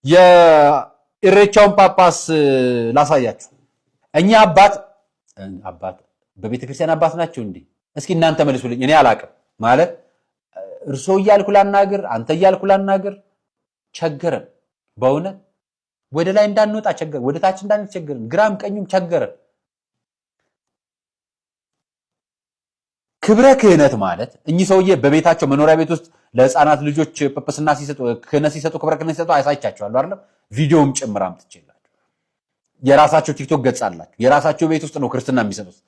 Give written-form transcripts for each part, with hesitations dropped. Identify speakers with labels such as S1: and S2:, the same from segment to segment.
S1: የኢሬቻውን ጳጳስ ላሳያችሁ። እኛ አባት በቤተክርስቲያን አባት ናቸው እንዴ? እስኪ እናንተ መልሱልኝ። እኔ አላቅም ማለት እርሶ እያልኩ ላናገር፣ አንተ እያልኩ ላናገር፣ ቸገረን። በእውነት ወደ ላይ እንዳንወጣ ቸገረን፣ ወደ ታች እንዳንወጣ ቸገረን፣ ግራም ቀኙም ቸገረን። ክብረ ክህነት ማለት እኚህ ሰውዬ በቤታቸው መኖሪያ ቤት ውስጥ ለህፃናት ልጆች ጵጵስና ሲሰጡ ክህነት ሲሰጡ ክብረ ክህነት ሲሰጡ አሳይቻቸዋለሁ አይደል? ቪዲዮም ጭምር አምጥቼላችሁ የራሳቸው ቲክቶክ ገጽ አላቸው። የራሳቸው ቤት ውስጥ ነው ክርስትና የሚሰጡት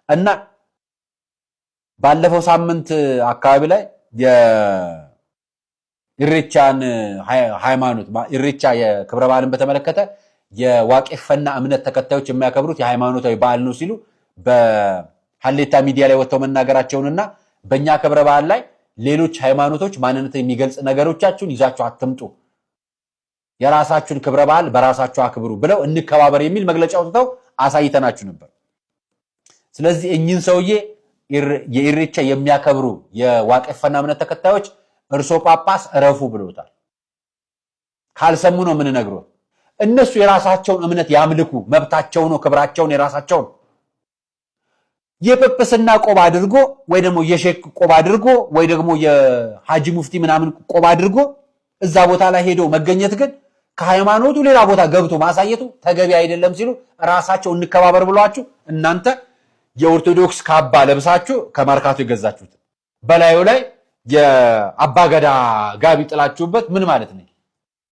S1: እና ባለፈው ሳምንት አካባቢ ላይ የኢሬቻን ሃይማኖት ኢሬቻ የክብረ በዓልን በተመለከተ የዋቄፈና እምነት ተከታዮች የሚያከብሩት የሃይማኖታዊ በዓል ነው ሲሉ በሐሌታ ሚዲያ ላይ ወጥተው መናገራቸውንና በእኛ ክብረ በዓል ላይ ሌሎች ሃይማኖቶች ማንነት የሚገልጽ ነገሮቻችሁን ይዛችሁ አትምጡ፣ የራሳችሁን ክብረ በዓል በራሳችሁ አክብሩ ብለው እንከባበር የሚል መግለጫ ወጥተው አሳይተናችሁ ነበር። ስለዚህ እኚህን ሰውዬ የኢሬቻ የሚያከብሩ የዋቄፈና እምነት ተከታዮች እርሶ ጳጳስ እረፉ ብለውታል። ካልሰሙ ነው ምን ነግሮ እነሱ የራሳቸውን እምነት ያምልኩ፣ መብታቸው ነው፣ ክብራቸውን የራሳቸው ነው። የጵጵስና ቆብ አድርጎ ወይ ደግሞ የሼክ ቆብ አድርጎ ወይ ደግሞ የሐጂ ሙፍቲ ምናምን ቆብ አድርጎ እዛ ቦታ ላይ ሄዶ መገኘት ግን ከሃይማኖቱ ሌላ ቦታ ገብቶ ማሳየቱ ተገቢ አይደለም ሲሉ ራሳቸው እንከባበር ብሏችሁ እናንተ የኦርቶዶክስ ካባ ለብሳችሁ ከማርካቶ የገዛችሁት በላዩ ላይ የአባገዳ ጋቢ ጥላችሁበት ምን ማለት ነው?